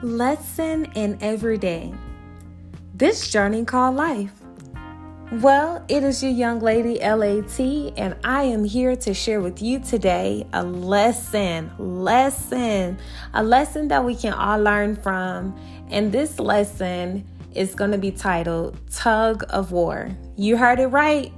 lesson in every day. This journey called life. Well, it is your young lady LAT, and I am here to share with you today a lesson that we can all learn from. And this lesson is going to be titled Tug-of-War. You heard it right.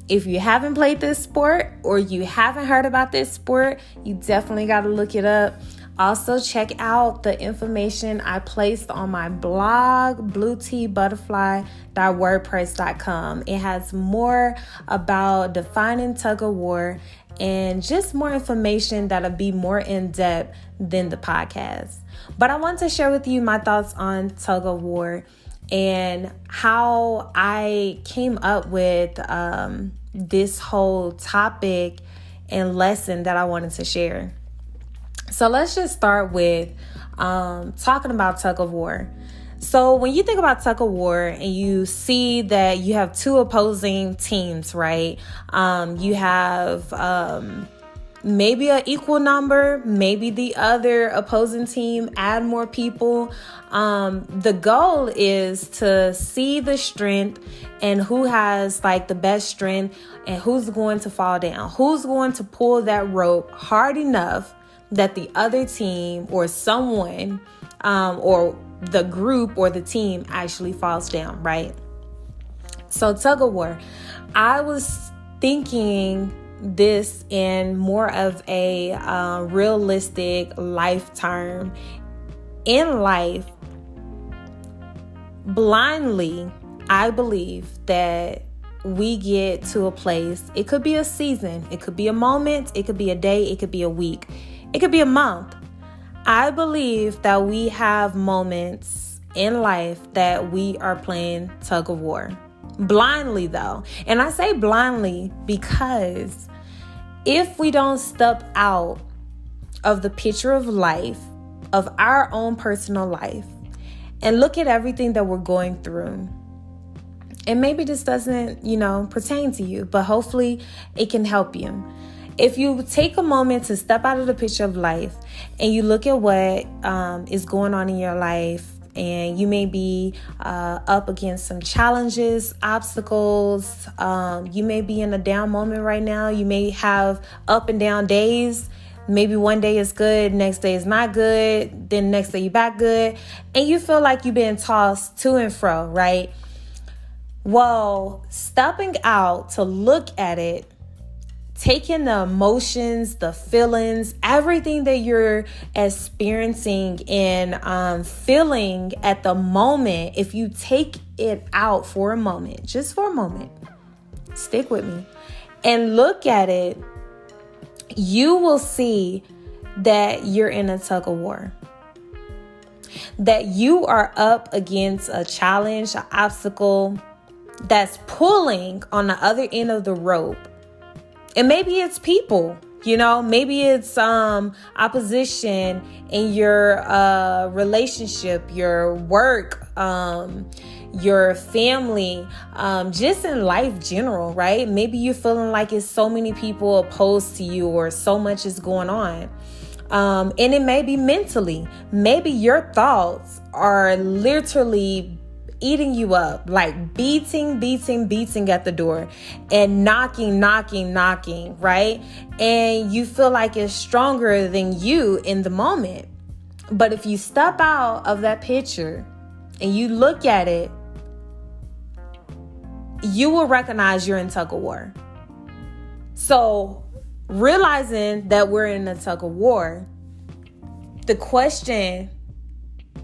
If you haven't played this sport or you haven't heard about this sport, you definitely got to look it up. Also, check out the information I placed on my blog, blueteabutterfly.wordpress.com. It has more about defining tug-of-war and just more information that'll be more in-depth than the podcast. But I want to share with you my thoughts on tug-of-war and how I came up with this whole topic and lesson that I wanted to share. So let's just start with talking about tug-of-war. So when you think about tug-of-war and you see that you have two opposing teams, right? You have maybe an equal number, maybe the other opposing team add more people. The goal is to see the strength and who has like the best strength and who's going to fall down, who's going to pull that rope hard enough that the other team or someone or the group or the team actually falls down, right? So tug-of-war, I was thinking this in more of a realistic life term. In life, blindly, I believe that we get to a place, it could be a season, it could be a moment, it could be a day, it could be a week. It could be a month. I believe that we have moments in life that we are playing tug-of-war. Blindly, though. And I say blindly because if we don't step out of the picture of life, of our own personal life, and look at everything that we're going through, and maybe this doesn't, pertain to you, but hopefully it can help you. If you take a moment to step out of the picture of life and you look at what is going on in your life, and you may be up against some challenges, obstacles, you may be in a down moment right now. You may have up and down days. Maybe one day is good, next day is not good, then next day you're back good, and you feel like you've been tossed to and fro, right? Well, stepping out to look at it, taking the emotions, the feelings, everything that you're experiencing and feeling at the moment, if you take it out for a moment, just for a moment, stick with me, and look at it, you will see that you're in a tug-of-war. That you are up against a challenge, an obstacle that's pulling on the other end of the rope. And maybe it's people, maybe it's opposition in your relationship, your work, your family, just in life general, right? Maybe you're feeling like it's so many people opposed to you or so much is going on. And it may be mentally. Maybe your thoughts are literally eating you up, like beating at the door and knocking, right? And you feel like it's stronger than you in the moment. But if you step out of that picture and you look at it, you will recognize you're in tug-of-war. So realizing that we're in a tug-of-war, the question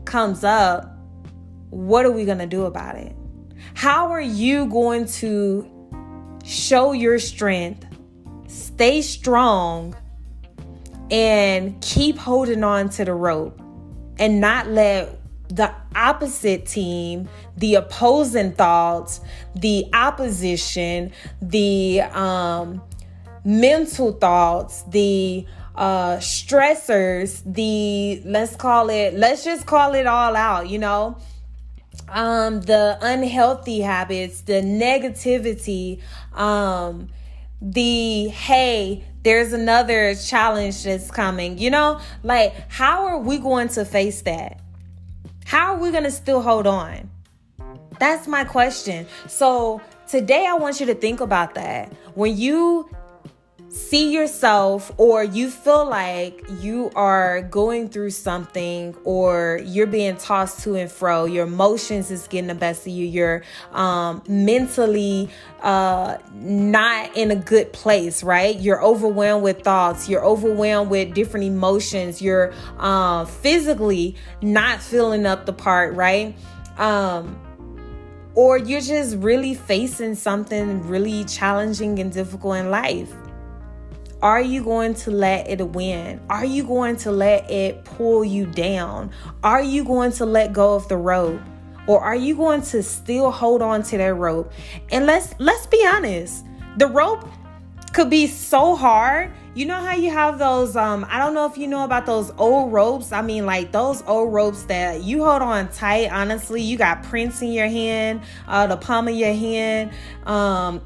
comes up, what are we going to do about it? How are you going to show your strength, stay strong, and keep holding on to the rope and not let the opposite team, the opposing thoughts, the opposition, the mental thoughts, the stressors, let's just call it all out, the unhealthy habits, the negativity, hey, there's another challenge that's coming, like, how are we going to face that? How are we going to still hold on? That's my question. So today I want you to think about that. When you see yourself or you feel like you are going through something or you're being tossed to and fro, your emotions is getting the best of you, you're mentally not in a good place, right? You're overwhelmed with thoughts, you're overwhelmed with different emotions, you're physically not filling up the part, right? Or you're just really facing something really challenging and difficult in life. Are you going to let it win? Are you going to let it pull you down? Are you going to let go of the rope? Or are you going to still hold on to that rope? And let's be honest. The rope could be so hard. You know how you have those, I don't know if you know about those old ropes. I mean, like those old ropes that you hold on tight. Honestly, you got prints in your hand, the palm of your hand.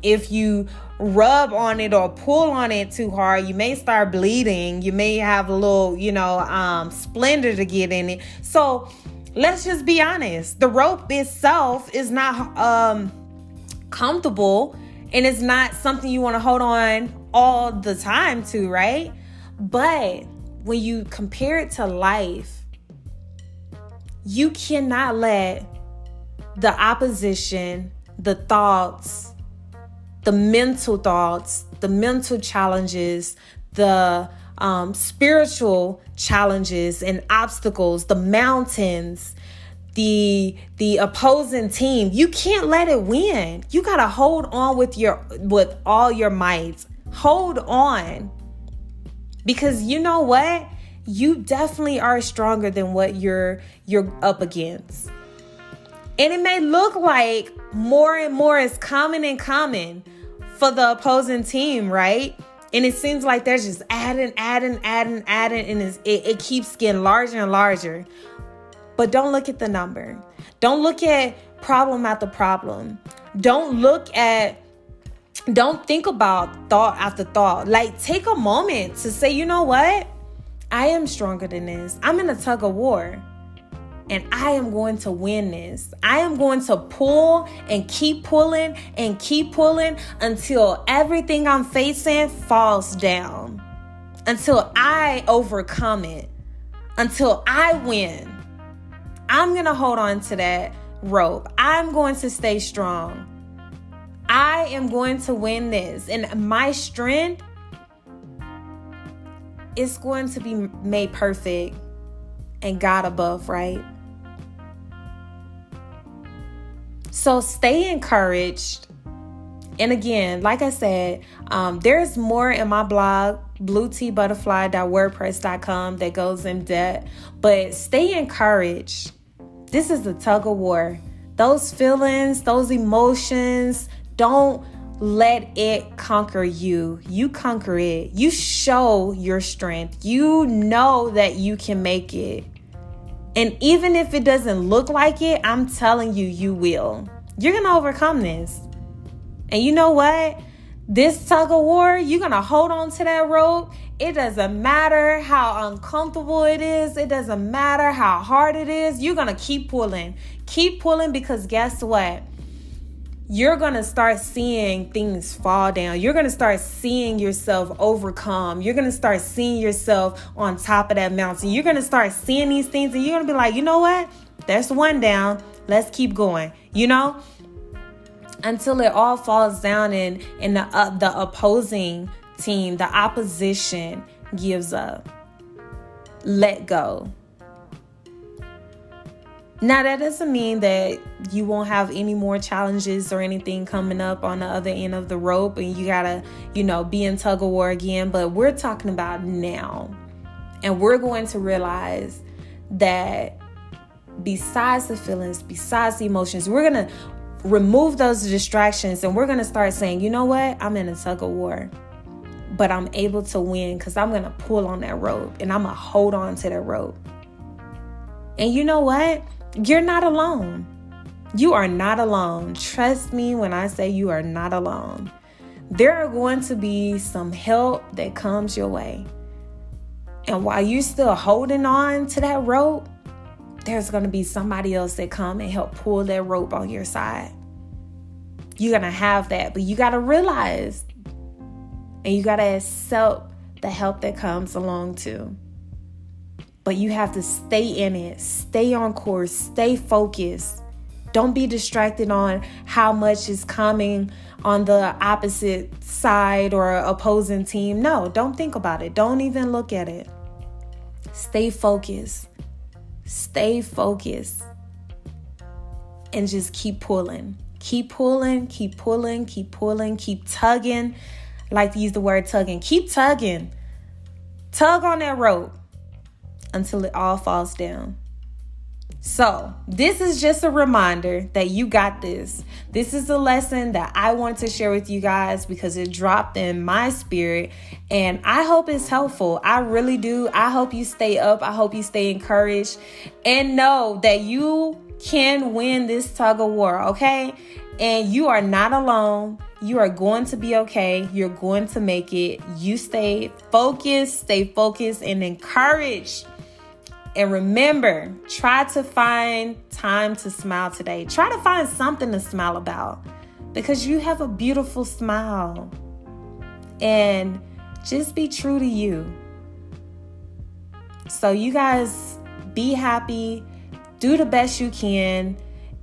If you rub on it or pull on it too hard, you may start bleeding. You may have a little, splendor to get in it. So let's just be honest. The rope itself is not comfortable, and it's not something you want to hold on all the time to, right? But when you compare it to life, you cannot let the opposition, the thoughts, the mental thoughts, the mental challenges, the spiritual challenges and obstacles, the mountains, the opposing team, you can't let it win. You got to hold on with all your might. Hold on. Because you know what? You definitely are stronger than what you're up against. And it may look like more and more is coming for the opposing team, right? And it seems like they're just adding, and it keeps getting larger and larger. But don't look at the number. Don't look at problem after problem. Don't think about thought after thought. Like, take a moment to say, you know what? I am stronger than this. I'm in a tug of war. And I am going to win this. I am going to pull and keep pulling until everything I'm facing falls down. Until I overcome it. Until I win. I'm going to hold on to that rope. I'm going to stay strong. I am going to win this. And my strength is going to be made perfect and God above, right? So stay encouraged. And again, like I said, there's more in my blog, blueteabutterfly.wordpress.com, that goes in depth. But stay encouraged. This is the tug of war. Those feelings, those emotions, don't let it conquer you. You conquer it. You show your strength. You know that you can make it. And even if it doesn't look like it, I'm telling you, you will. You're going to overcome this. And you know what? This tug of war, you're going to hold on to that rope. It doesn't matter how uncomfortable it is. It doesn't matter how hard it is. You're going to keep pulling. Keep pulling, because guess what? You're going to start seeing things fall down. You're going to start seeing yourself overcome. You're going to start seeing yourself on top of that mountain. You're going to start seeing these things and you're going to be like, you know what? There's one down. Let's keep going, until it all falls down and the opposing team, the opposition gives up. Let go. Now, that doesn't mean that you won't have any more challenges or anything coming up on the other end of the rope and you gotta, be in tug of war again. But we're talking about now. And we're going to realize that besides the feelings, besides the emotions, we're going to remove those distractions and we're going to start saying, you know what? I'm in a tug of war, but I'm able to win because I'm going to pull on that rope and I'm going to hold on to that rope. And you know what? You're not alone. You are not alone. Trust me when I say you are not alone. There are going to be some help that comes your way. And while you're still holding on to that rope, there's going to be somebody else that come and help pull that rope on your side. You're going to have that, but you got to realize and you got to accept the help that comes along too. But you have to stay in it, stay on course, stay focused. Don't be distracted on how much is coming on the opposite side or opposing team. No, don't think about it. Don't even look at it. Stay focused. Stay focused. And just keep pulling. Keep pulling, keep pulling, keep pulling, keep tugging. I like to use the word tugging. Keep tugging. Tug on that rope until it all falls down. So this is just a reminder that you got this. This is a lesson that I want to share with you guys because it dropped in my spirit and I hope it's helpful. I really do. I hope you stay up. I hope you stay encouraged and know that you can win this tug of war, okay? And you are not alone. You are going to be okay. You're going to make it. You stay focused and encouraged. And remember, try to find time to smile today. Try to find something to smile about because you have a beautiful smile. And just be true to you. So you guys be happy, do the best you can,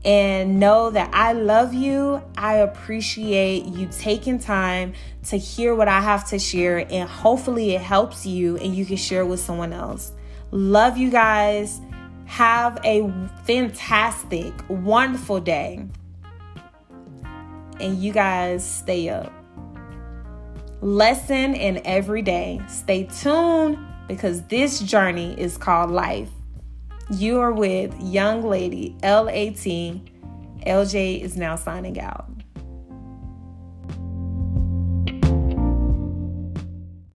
and know that I love you. I appreciate you taking time to hear what I have to share, and hopefully it helps you and you can share it with someone else. Love you guys. Have a fantastic, wonderful day. And you guys stay up. Lesson in every day. Stay tuned because this journey is called life. You are with Young Lady LAT. LJ is now signing out.